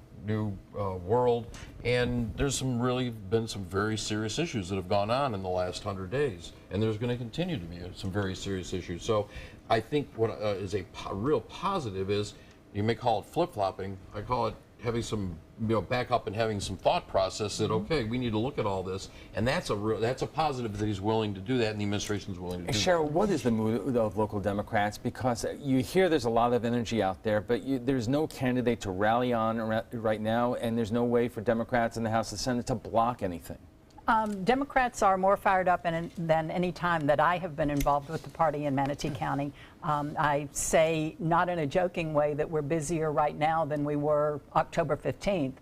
world, and there's been some very serious issues that have gone on in the last 100 days, and there's going to continue to be some very serious issues. So I think what is a real positive is, you may call it flip-flopping, I call it having some, you know, back up and having some thought process that, okay, we need to look at all this, and that's a positive that he's willing to do that, and the administration's willing to do Cheryl, that. what is the mood of local Democrats? Because you hear there's a lot of energy out there, but there's no candidate to rally on right now, and there's no way for Democrats in the House and Senate to block anything. Democrats are more fired up than any time that I have been involved with the party in Manatee County. I say, not in a joking way, that we're busier right now than we were October 15th,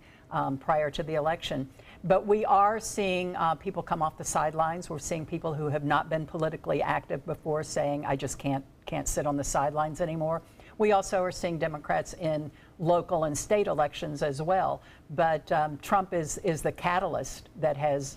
prior to the election. But we are seeing people come off the sidelines. We're seeing people who have not been politically active before saying, I just can't sit on the sidelines anymore. We also are seeing Democrats in local and state elections as well. But Trump is the catalyst that has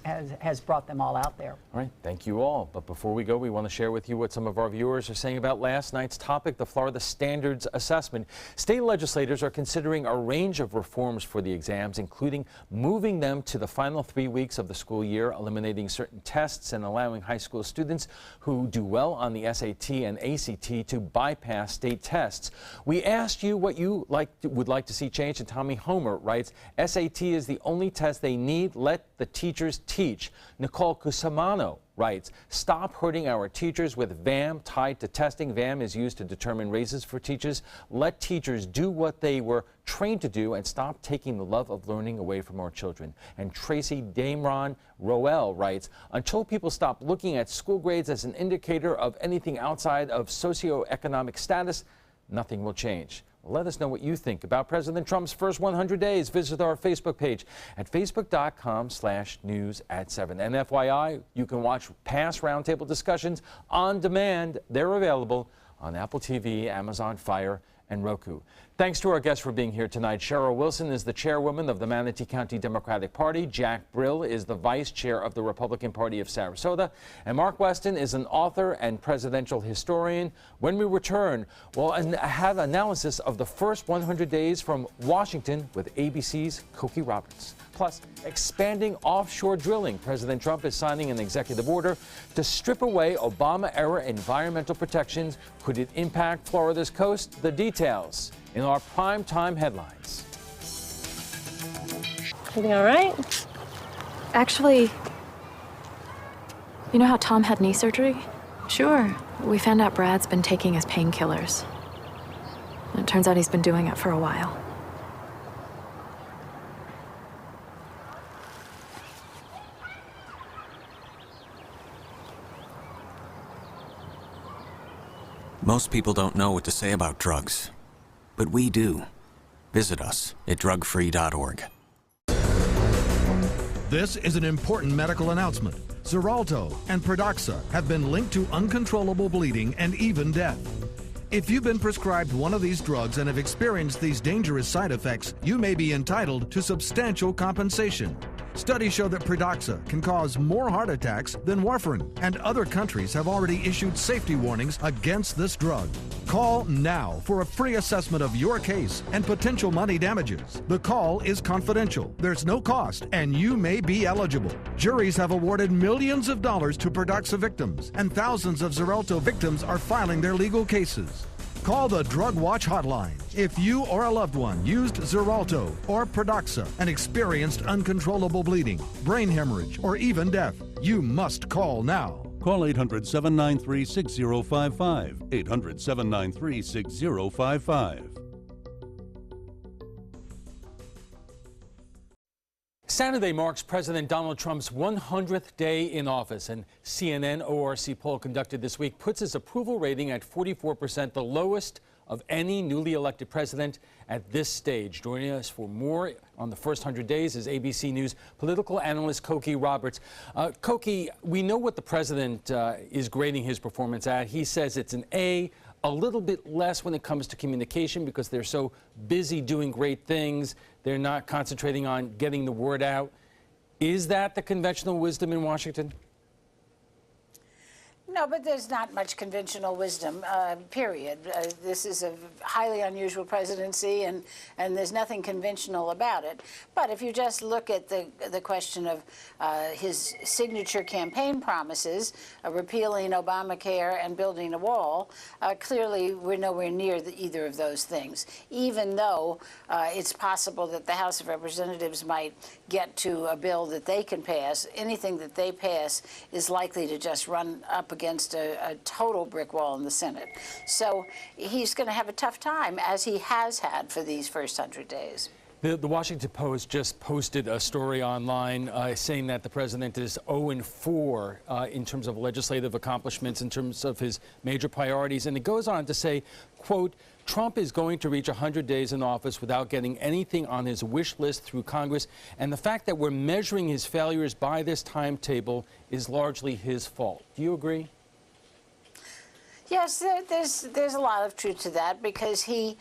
brought them all out there. All right, thank you all. But before we go, we want to share with you what some of our viewers are saying about last night's topic, the Florida Standards Assessment. State legislators are considering a range of reforms for the exams, including moving them to the final 3 weeks of the school year, eliminating certain tests, and allowing high school students who do well on the SAT and ACT to bypass state tests. We asked you what you would like to see changed, and Tommy Homer writes, SAT is the only test they need. Let the teachers teach. Nicole Cusimano writes, stop hurting our teachers with VAM tied to testing. VAM is used to determine raises for teachers. Let teachers do what they were trained to do and stop taking the love of learning away from our children. And Tracy Damron Roel writes, until people stop looking at school grades as an indicator of anything outside of socioeconomic status, nothing will change. Let us know what you think about President Trump's first 100 days. Visit our Facebook page at facebook.com/news@7. And FYI, you can watch past roundtable discussions on demand. They're available on Apple TV, Amazon Fire, and Roku. Thanks to our guests for being here tonight. Cheryl Wilson is the chairwoman of the Manatee County Democratic Party. Jack Brill is the vice chair of the Republican Party of Sarasota. And Mark Weston is an author and presidential historian. When we return, we'll have analysis of the first 100 days from Washington with ABC's Cokie Roberts. Plus, expanding offshore drilling. President Trump is signing an executive order to strip away Obama-era environmental protections. Could it impact Florida's coast? The details in our primetime headlines. Everything all right? Actually, You know how Tom had knee surgery? Sure. We found out Brad's been taking his painkillers. It turns out he's been doing it for a while. Most people don't know what to say about drugs, but we do. Visit us at drugfree.org. This is an important medical announcement. Xarelto and Pradaxa have been linked to uncontrollable bleeding and even death. If you've been prescribed one of these drugs and have experienced these dangerous side effects, you may be entitled to substantial compensation. Studies show that Pradaxa can cause more heart attacks than warfarin, and other countries have already issued safety warnings against this drug. Call now for a free assessment of your case and potential money damages. The call is confidential, there's no cost, and you may be eligible. Juries have awarded millions of dollars to Pradaxa victims, and thousands of Xarelto victims are filing their legal cases. Call the Drug Watch hotline if you or a loved one used Xarelto or Pradaxa and experienced uncontrollable bleeding, brain hemorrhage, or even death. You must call now. Call 800-793-6055. 800-793-6055. Saturday marks President Donald Trump's 100th day in office, and CNN ORC poll conducted this week puts his approval rating at 44%, the lowest of any newly elected president at this stage. Joining us for more on the first 100 days is ABC News political analyst Cokie Roberts. Cokie, we know what the president is grading his performance at. He says it's an A, a little bit less when it comes to communication because they're so busy doing great things. They're not concentrating on getting the word out. Is that the conventional wisdom in Washington? No, but there's not much conventional wisdom, period. This is a highly unusual presidency, and there's nothing conventional about it. But if you just look at the question of his signature campaign promises, repealing Obamacare and building a wall, clearly we're nowhere near either of those things, even though it's possible that the House of Representatives might get to a bill that they can pass. Anything that they pass is likely to just run up against a total brick wall in the Senate. So he's going to have a tough time, as he has had for these first 100 days. The Washington Post just posted a story online saying that the president is 0-4 in terms of legislative accomplishments, in terms of his major priorities. And it goes on to say, quote, Trump is going to reach 100 days in office without getting anything on his wish list through Congress. And the fact that we're measuring his failures by this timetable is largely his fault. Do you agree? Yes, there's a lot of truth to that, because he,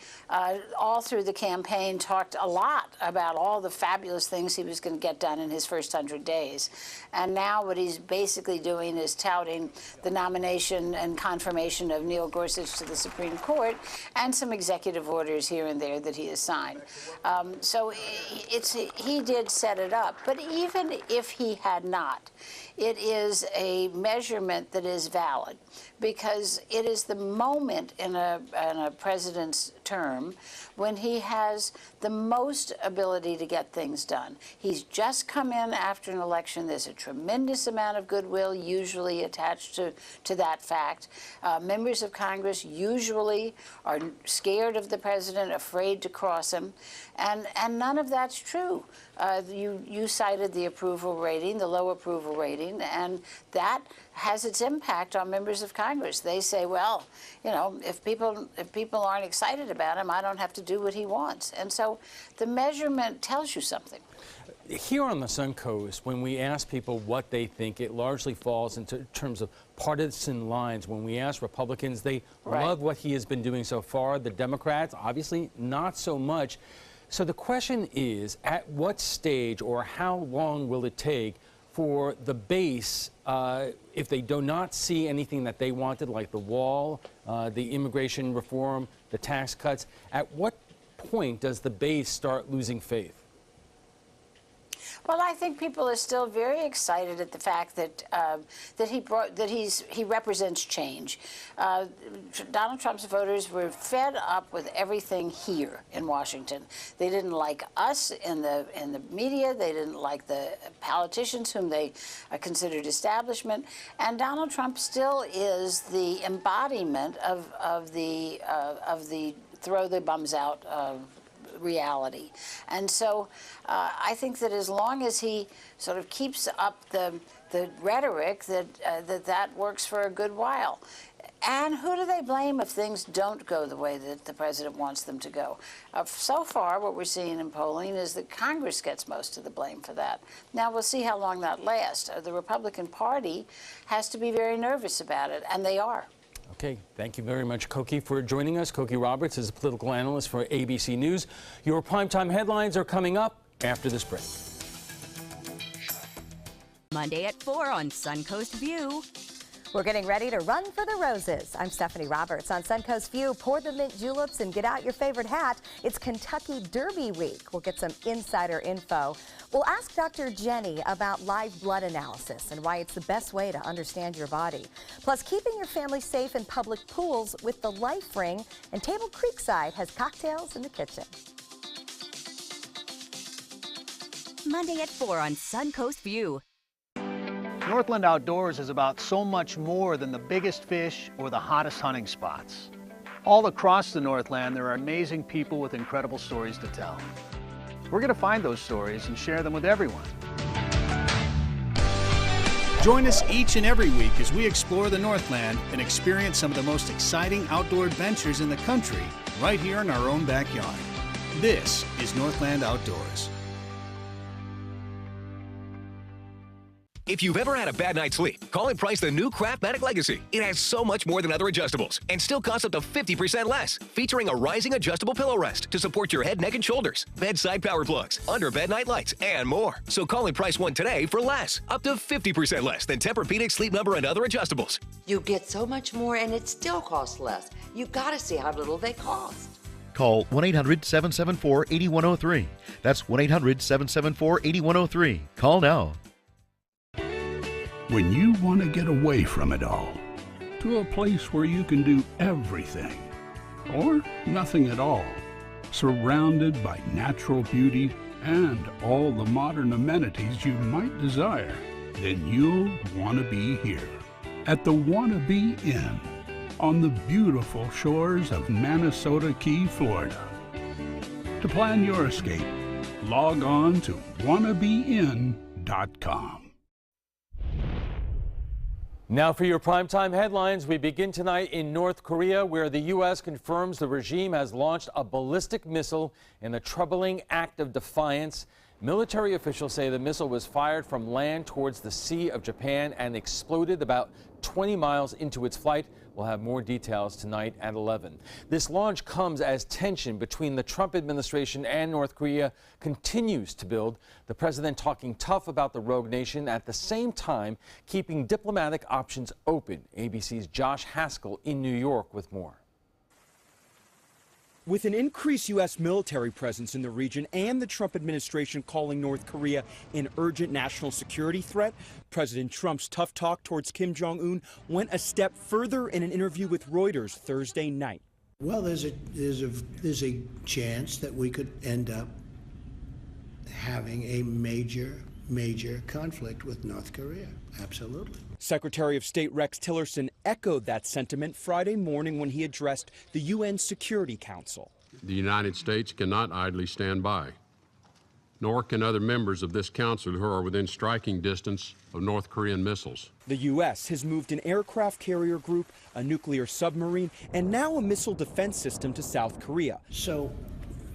all through the campaign, talked a lot about all the fabulous things he was going to get done in his first 100 days. And now what he's basically doing is touting the nomination and confirmation of Neil Gorsuch to the Supreme Court and some executive orders here and there that he has signed. So he did set it up. But even if he had not, it is a measurement that is valid, because it is the moment in a president's term when he has the most ability to get things done. He's just come in after an election. There's a tremendous amount of goodwill usually attached to that fact. Members of Congress usually are scared of the president, afraid to cross him, and none of that's true. You cited the approval rating, the low approval rating, and that has its impact on members of Congress. They say, well, you know, if people aren't excited about him, I don't have to do what he wants. And so the measurement tells you something. Here on the Suncoast, when we ask people what they think, it largely falls into terms of partisan lines. When we ask Republicans, they love what he has been doing so far. The Democrats, obviously, not so much. So the question is, at what stage or how long will it take for the base, if they do not see anything that they wanted, like the wall, the immigration reform, the tax cuts, at what point does the base start losing faith? Well, I think people are still very excited at the fact that he represents change. Donald Trump's voters were fed up with everything here in Washington. They didn't like us in the media. They didn't like the politicians whom they considered establishment. And Donald Trump still is the embodiment of the throw the bums out reality. And so I think that as long as he sort of keeps up the rhetoric, that works for a good while. And who do they blame if things don't go the way that the president wants them to go? So far, what we're seeing in polling is that Congress gets most of the blame for that. Now, we'll see how long that lasts. The Republican Party has to be very nervous about it, and they are. Okay, thank you very much, Koki, for joining us. Koki Roberts is a political analyst for ABC News. Your primetime headlines are coming up after this break. Monday at 4 on Suncoast View. We're getting ready to run for the roses. I'm Stephanie Roberts. On Suncoast View, pour the mint juleps and get out your favorite hat. It's Kentucky Derby week. We'll get some insider info. We'll ask Dr. Jenny about live blood analysis and why it's the best way to understand your body. Plus, keeping your family safe in public pools with the Life Ring. And Table Creekside has cocktails in the kitchen. Monday at 4 on Suncoast View. Northland Outdoors is about so much more than the biggest fish or the hottest hunting spots. All across the Northland, there are amazing people with incredible stories to tell. We're going to find those stories and share them with everyone. Join us each and every week as we explore the Northland and experience some of the most exciting outdoor adventures in the country right here in our own backyard. This is Northland Outdoors. If you've ever had a bad night's sleep, call and price the new Craftmatic Legacy. It has so much more than other adjustables and still costs up to 50% less, featuring a rising adjustable pillow rest to support your head, neck, and shoulders, bedside power plugs, under bed night lights, and more. So call and price one today for less, up to 50% less than Tempur-Pedic, Sleep Number, and other adjustables. You get so much more and it still costs less. You gotta see how little they cost. Call 1-800-774-8103. That's 1-800-774-8103. Call now. When you want to get away from it all, to a place where you can do everything, or nothing at all, surrounded by natural beauty and all the modern amenities you might desire, then you'll want to be here at the Wanna Be Inn on the beautiful shores of Manasota Key, Florida. To plan your escape, log on to wannabeinn.com. Now for your primetime headlines, we begin tonight in North Korea, where the U.S. confirms the regime has launched a ballistic missile in a troubling act of defiance. Military officials say the missile was fired from land towards the Sea of Japan and exploded about 20 miles into its flight. We'll have more details tonight at 11. This launch comes as tension between the Trump administration and North Korea continues to build. The president talking tough about the rogue nation, at the same time keeping diplomatic options open. ABC's Josh Haskell in New York with more. With an increased U.S. military presence in the region and the Trump administration calling North Korea an urgent national security threat, President Trump's tough talk towards Kim Jong-un went a step further in an interview with Reuters Thursday night. Well, there's a chance that we could end up having a major conflict with North Korea. Absolutely. Secretary of State Rex Tillerson echoed that sentiment Friday morning when he addressed the UN Security Council. The United States cannot idly stand by, nor can other members of this council who are within striking distance of North Korean missiles. The U.S. has moved an aircraft carrier group, a nuclear submarine, and now a missile defense system to South Korea. So,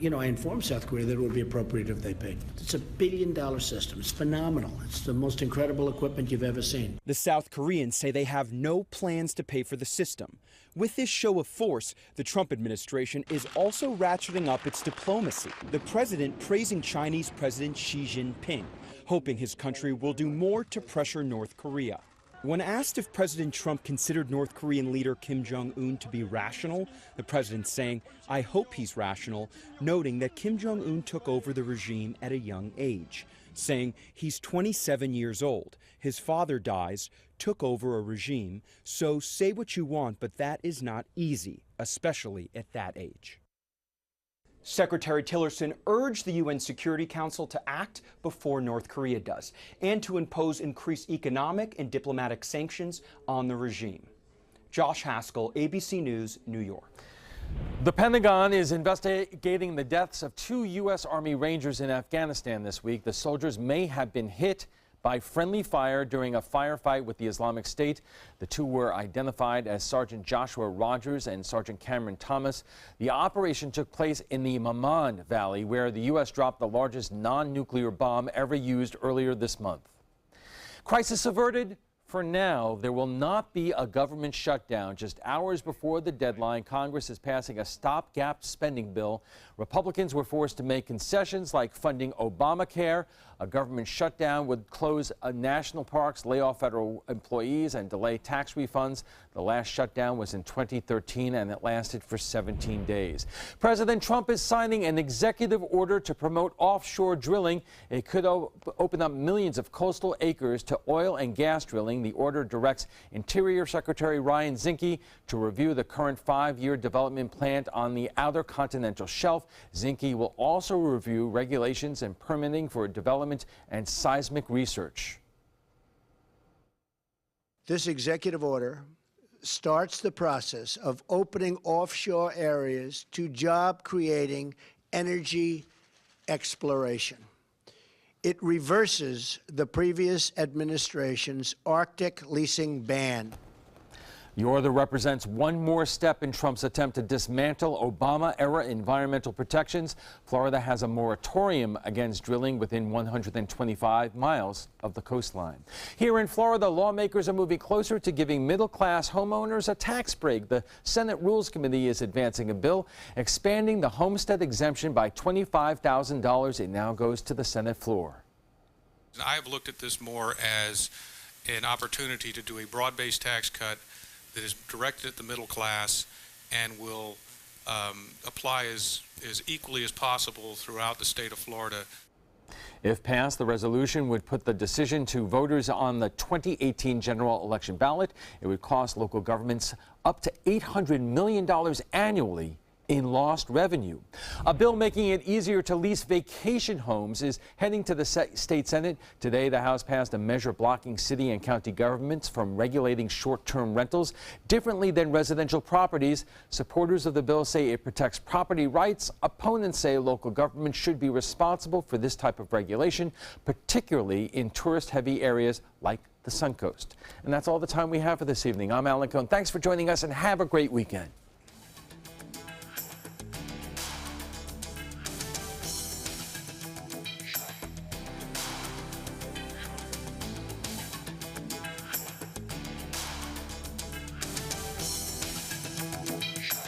I informed South Korea that it would be appropriate if they paid. It's $1 billion system. It's phenomenal. It's the most incredible equipment you've ever seen. The South Koreans say they have no plans to pay for the system. With this show of force, the Trump administration is also ratcheting up its diplomacy. The president praising Chinese President Xi Jinping, hoping his country will do more to pressure North Korea. When asked if President Trump considered North Korean leader Kim Jong-un to be rational, the president saying, "I hope he's rational," noting that Kim Jong-un took over the regime at a young age. saying he's 27 years old. His father dies, took over a regime, so say what you want, but that is not easy, especially at that age. Secretary Tillerson urged the UN Security Council to act before North Korea does, and to impose increased economic and diplomatic sanctions on the regime. Josh Haskell, ABC News, New York. The Pentagon is investigating the deaths of 2 U.S. Army Rangers in Afghanistan this week. The soldiers may have been hit by friendly fire during a firefight with the Islamic State. The 2 were identified as Sergeant Joshua Rogers and Sergeant Cameron Thomas. The operation took place in the Mamand Valley, where the U.S. dropped the largest non-nuclear bomb ever used earlier this month. Crisis averted? For now, there will not be a government shutdown. Just hours before the deadline, Congress is passing a stopgap spending bill. Republicans were forced to make concessions like funding Obamacare. A government shutdown would close national parks, lay off federal employees, and delay tax refunds. The last shutdown was in 2013, and it lasted for 17 days. President Trump is signing an executive order to promote offshore drilling. It could open up millions of coastal acres to oil and gas drilling. The order directs Interior Secretary Ryan Zinke to review the current 5-year development plan on the outer continental shelf. Zinke will also review regulations and permitting for development and seismic research. This executive order starts the process of opening offshore areas to job-creating energy exploration. It reverses the previous administration's Arctic leasing ban. The order represents one more step in Trump's attempt to dismantle Obama-era environmental protections. Florida has a moratorium against drilling within 125 miles of the coastline. Here in Florida, lawmakers are moving closer to giving middle-class homeowners a tax break. The Senate Rules Committee is advancing a bill expanding the homestead exemption by $25,000. It now goes to the Senate floor. I've looked at this more as an opportunity to do a broad-based tax cut that is directed at the middle class and will apply as equally as possible throughout the state of Florida. If passed, the resolution would put the decision to voters on the 2018 general election ballot. It would cost local governments up to $800 million annually in lost revenue. A bill making it easier to lease vacation homes is heading to the state Senate. Today, the House passed a measure blocking city and county governments from regulating short-term rentals differently than residential properties. Supporters of the bill say it protects property rights. Opponents say local governments should be responsible for this type of regulation, particularly in tourist-heavy areas like the Suncoast. And that's all the time we have for this evening. I'm Alan Cohn. Thanks for joining us and have a great weekend.